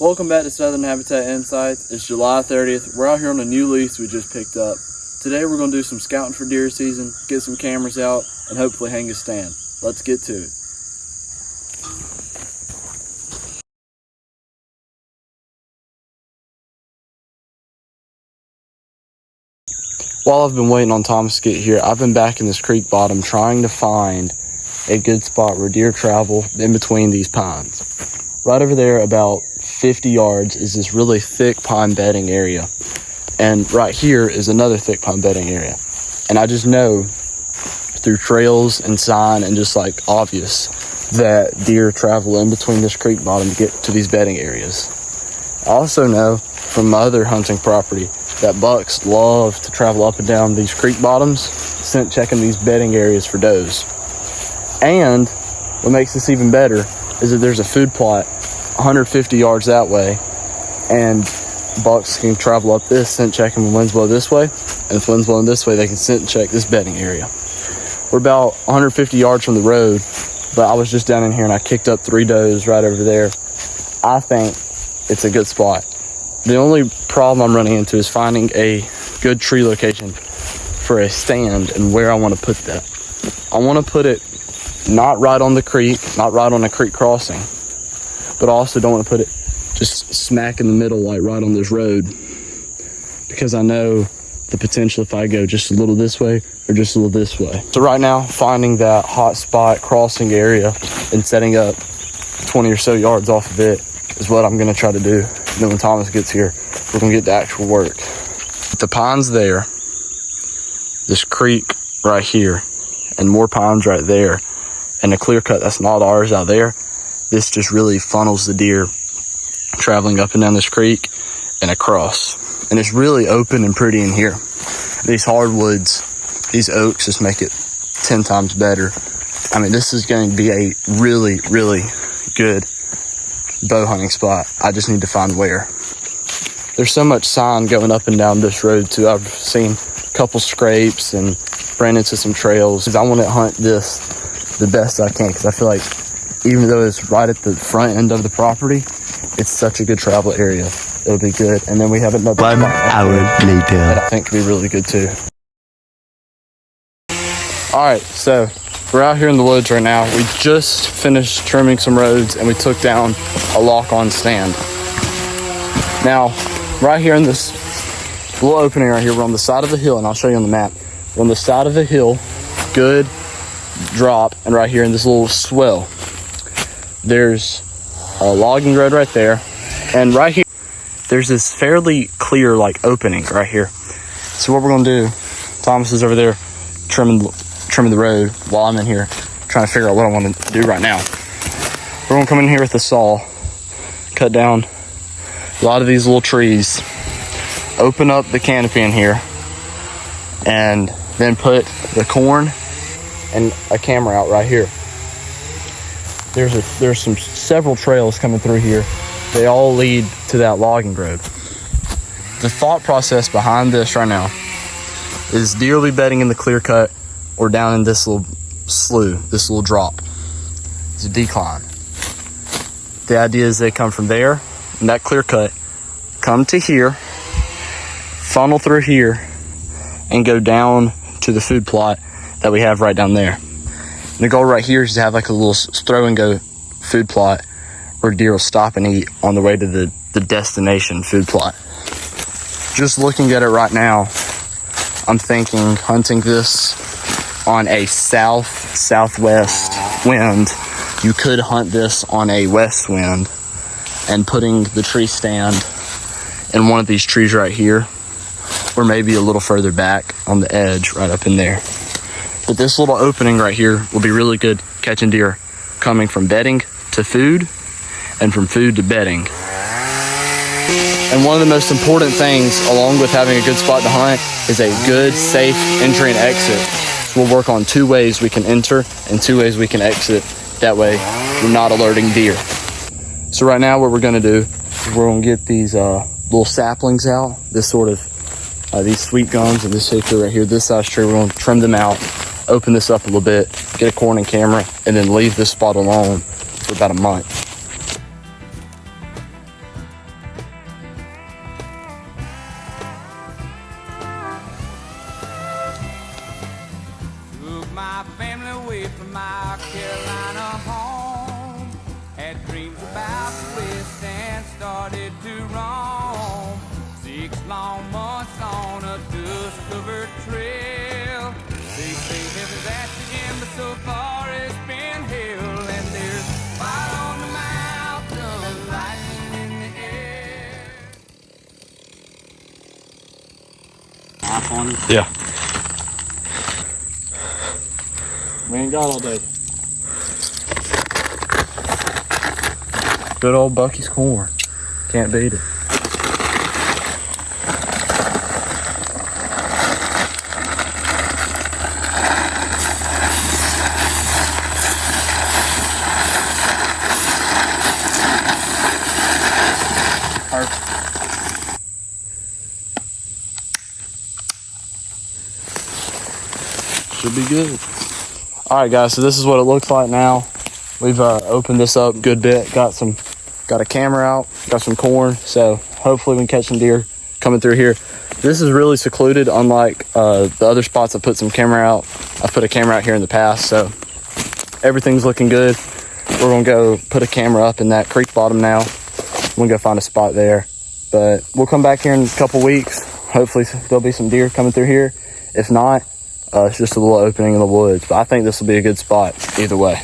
Welcome back to Southern Habitat Insights. It's July 30th. We're out here on a new lease we just picked up. Today we're going to do some scouting for deer season, get some cameras out, and hopefully hang a stand. Let's get to it. While I've been waiting on Thomas to get here, I've been back in this creek bottom trying to find a good spot where deer travel in between these pines. Right over there, about 50 yards, is this really thick pine bedding area. And right here is another thick pine bedding area. And I just know through trails and sign and just like obvious that deer travel in between this creek bottom to get to these bedding areas. I also know from my other hunting property that bucks love to travel up and down these creek bottoms, scent checking these bedding areas for does. And what makes this even better is that there's a food plot 150 yards that way, and bucks can travel up this, scent checking when winds blow this way, and if winds blowing this way, they can scent check this bedding area. We're about 150 yards from the road, but I was just down in here and I kicked up 3 does right over there. I think it's a good spot. The only problem I'm running into is finding a good tree location for a stand and where I want to put that. I want to put it not right on the creek, not right on a creek crossing, but I also don't want to put it just smack in the middle, like right on this road, because I know the potential if I go just a little this way or just a little this way. So right now, finding that hot spot crossing area and setting up 20 or so yards off of it is what I'm going to try to do. And then when Thomas gets here, we're going to get to actual work. The pines there, this creek right here, and more pines right there, and a clear cut that's not ours out there, this just really funnels the deer traveling up and down this creek and across. And it's really open and pretty in here. These hardwoods, these oaks just make it 10 times better. I mean, this is going to be a really, really good bow hunting spot. I just need to find where. There's so much sign going up and down this road too. I've seen a couple scrapes and ran into some trails. I want to hunt this the best I can, because I feel like even though it's right at the front end of the property, it's such a good travel area. It'll be good. And then we have another 1 hour later that I think could be really good too. All right, so we're out here in the woods right now. We just finished trimming some roads and we took down a lock-on stand. Now, right here in this little opening right here, we're on the side of a hill, and I'll show you on the map. We're on the side of a hill, good drop, and right here in this little swell, there's a logging road right there, and right here there's this fairly clear like opening right here. So what we're gonna do, Thomas is over there trimming the road while I'm in here trying to figure out what I want to do right now. We're gonna come in here with the saw, cut down a lot of these little trees, open up the canopy in here, and then put the corn and a camera out right here. There's several trails coming through here. They all lead to that logging road. The thought process behind this right now is deer will be bedding in the clear cut or down in this little slough, this little drop. It's a decline. The idea is they come from there in that clear cut, come to here, funnel through here, and go down to the food plot that we have right down there. The goal right here is to have like a little throw and go food plot where deer will stop and eat on the way to the destination food plot. Just looking at it right now, I'm thinking hunting this on a southwest wind. You could hunt this on a west wind, and putting the tree stand in one of these trees right here, or maybe a little further back on the edge right up in there. But this little opening right here will be really good catching deer coming from bedding to food and from food to bedding. And one of the most important things, along with having a good spot to hunt, is a good, safe entry and exit. So we'll work on 2 ways we can enter and 2 ways we can exit. That way, we're not alerting deer. So right now, what we're gonna do is we're gonna get these little saplings out, this sort of, these sweet gums and this hickory right here, this size tree. We're gonna trim them out, open this up a little bit, get a corn and camera, and then leave this spot alone for about a month. my family away from my Carolina home. Had dreams about the West and started to roam. 6 long months on a dust-covered trail. They say heaven's at the end, but so far it's been hell. And there's fire on the mountain, lightning in the air. Off on it? Yeah. We ain't got all day. Good old Bucky's corn. Can't beat it. Should be good. All right, guys, so this is what it looks like now. We've opened this up a good bit. Got a camera out, got some corn. So hopefully we can catch some deer coming through here. This is really secluded, unlike the other spots I put some camera out. I've put a camera out here in the past, so everything's looking good. We're gonna go put a camera up in that creek bottom now. We're gonna go find a spot there. But we'll come back here in a couple weeks. Hopefully there'll be some deer coming through here. If not, it's just a little opening in the woods. But I think this will be a good spot either way.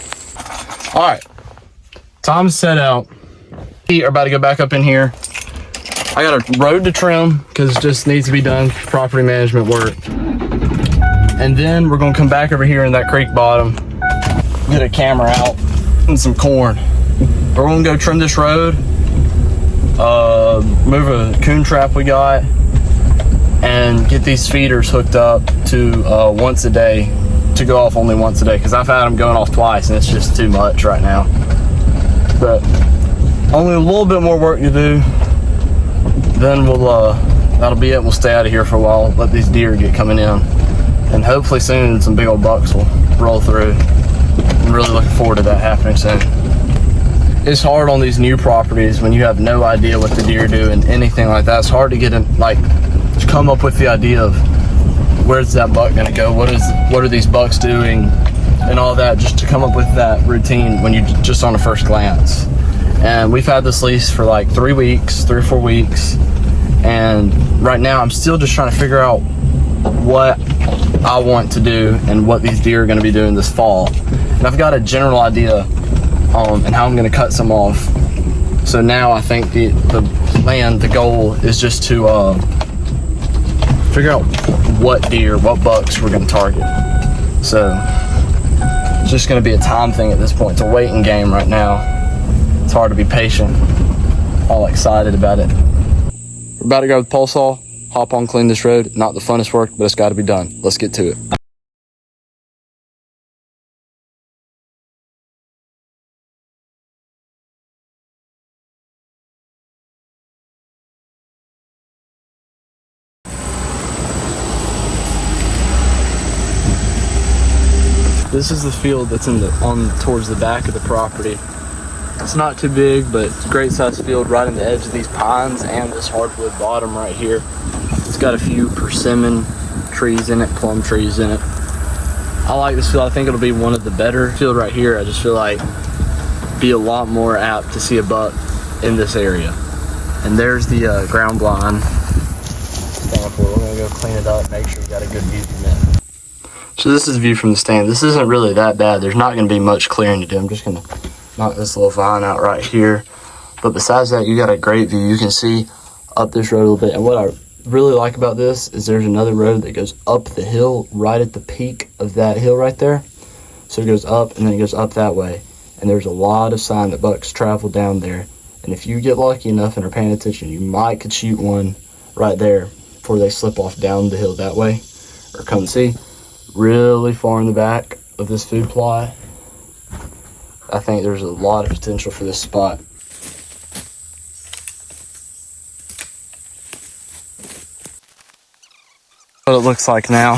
All right, time's set out. We are about to go back up in here. I got a road to trim because it just needs to be done for property management work. And then we're gonna come back over here in that creek bottom, get a camera out and some corn. We're gonna go trim this road, move a coon trap we got, and get these feeders hooked up to once a day, to go off only once a day, because I've had them going off twice and it's just too much right now. But only a little bit more work to do, then we'll that'll be it. We'll stay out of here for a while, let these deer get coming in, and hopefully soon some big old bucks will roll through. I'm really looking forward to that happening soon. It's hard on these new properties when you have no idea what the deer do and anything like that. It's hard to get in, like, to come up with the idea of where's that buck gonna go, what are these bucks doing, and all that, just to come up with that routine when you just on a first glance. And we've had this lease for like 3 or 4 weeks, and right now I'm still just trying to figure out what I want to do and what these deer are going to be doing this fall. And I've got a general idea and how I'm going to cut some off. So now I think the plan, the goal is just to figure out what deer, what bucks we're going to target. So it's just going to be a time thing at this point. It's a waiting game right now. It's hard to be patient, all excited about it. We're about to go with pole saw, hop on, clean this road. Not the funnest work, but it's got to be done. Let's get to it. This is the field that's towards the back of the property. It's not too big, but it's a great sized field right on the edge of these pines and this hardwood bottom right here. It's got a few persimmon trees in it, plum trees in it. I like this field. I think it'll be one of the better field right here. I just feel like be a lot more apt to see a buck in this area. And there's the ground blind stand for it. We're gonna go clean it up, make sure we got a good view from it. So this is the view from the stand. This isn't really that bad. There's not gonna be much clearing to do. I'm just gonna knock this little vine out right here. But besides that, you got a great view. You can see up this road a little bit. And what I really like about this is there's another road that goes up the hill right at the peak of that hill right there. So it goes up and then it goes up that way. And there's a lot of sign that bucks travel down there. And if you get lucky enough and are paying attention, you might could shoot one right there before they slip off down the hill that way. Or come see, really far in the back of this food plot, I think there's a lot of potential for this spot. What it looks like now.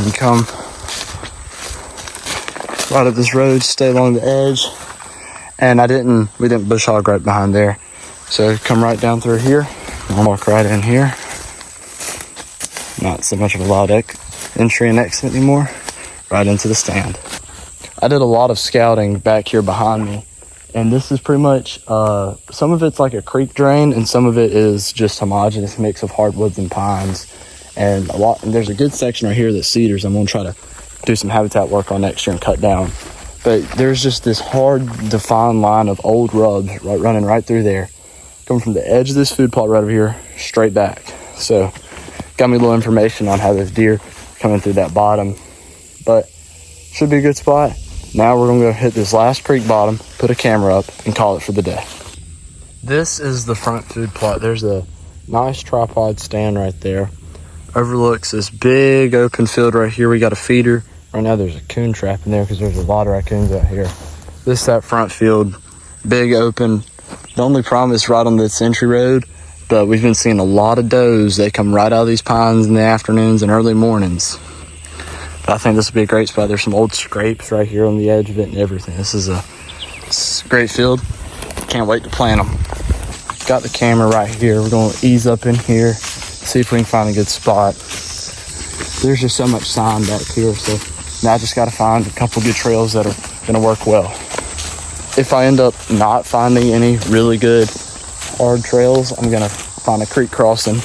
You come right up this road, stay along the edge, and we didn't bush hog right behind there. So come right down through here, I'll walk right in here. Not so much of a loud entry and exit anymore. right into the stand. I did a lot of scouting back here behind me, and this is pretty much, some of it's like a creek drain, and some of it is just homogeneous mix of hardwoods and pines. And there's a good section right here that's cedars. I'm gonna try to do some habitat work on next year and cut down. But there's just this hard defined line of old rubs running right through there, coming from the edge of this food plot right over here, straight back. So got me a little information on how there's deer coming through that bottom, but should be a good spot. Now we're gonna go hit this last creek bottom, put a camera up, and call it for the day. This is the front food plot. There's a nice tripod stand right there. Overlooks this big open field right here. We got a feeder. Right now there's a coon trap in there because there's a lot of raccoons out here. This is that front field, big open. The only problem is right on this entry road, but we've been seeing a lot of does. They come right out of these pines in the afternoons and early mornings. But I think this would be a great spot. There's some old scrapes right here on the edge of it and everything. This is a great field. Can't wait to plant them. Got the camera right here. We're going to ease up in here, see if we can find a good spot. There's just so much sign back here, so now I just got to find a couple good trails that are going to work well. If I end up not finding any really good hard trails, I'm going to find a creek crossing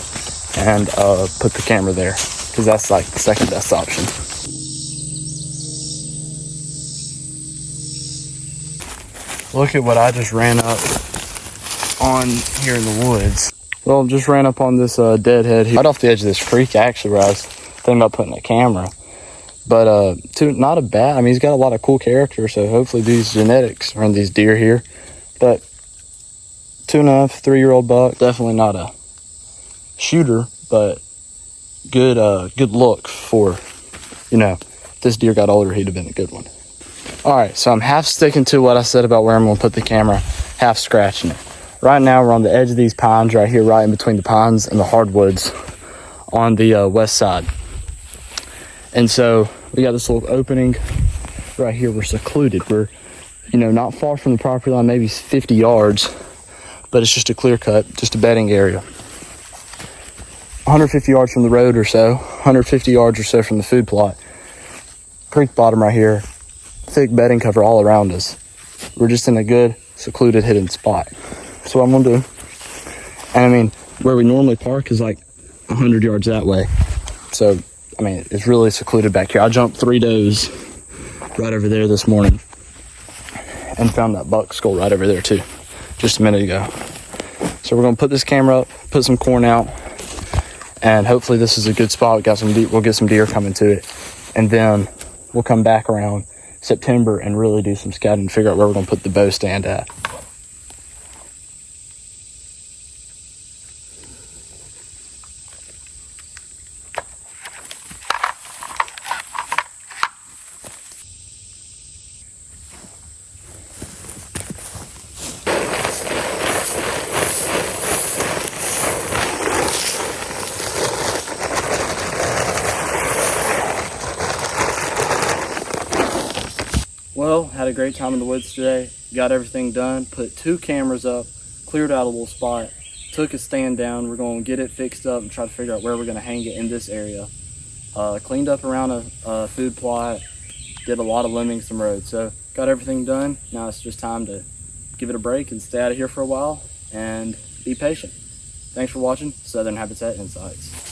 and put the camera there, because that's like the second best option. Look at what I just ran up on here in the woods. Well, just ran up on this deadhead here, right off the edge of this creek, actually, where I was thinking about putting a camera. But not a bad, I mean, he's got a lot of cool character, so hopefully these genetics are in these deer here. But 2.5, 3-year-old buck, definitely not a shooter, but good look for, if this deer got older, he'd have been a good one. All right, so I'm half sticking to what I said about where I'm gonna put the camera, half scratching it. Right now we're on the edge of these pines right here, right in between the pines and the hardwoods on the west side. And so we got this little opening right here. We're secluded. We're, not far from the property line, maybe 50 yards, but it's just a clear cut, just a bedding area. 150 yards from the road or so, 150 yards or so from the food plot. Creek bottom right here, thick bedding cover all around us. We're just in a good, secluded, hidden spot. So what I'm gonna do, and I mean, where we normally park is like 100 yards that way. So, I mean, it's really secluded back here. I jumped 3 does right over there this morning and found that buck skull right over there too, just a minute ago. So we're gonna put this camera up, put some corn out, and hopefully this is a good spot. We'll get some deer coming to it, and then we'll come back around September and really do some scouting and figure out where we're gonna put the bow stand at. Well, had a great time in the woods today. Got everything done, put 2 cameras up, cleared out a little spot, took a stand down. We're going to get it fixed up and try to figure out where we're going to hang it in this area. Cleaned up around a food plot, did a lot of limbing some roads. So got everything done. Now it's just time to give it a break and stay out of here for a while and be patient. Thanks for watching Southern Habitat Insights.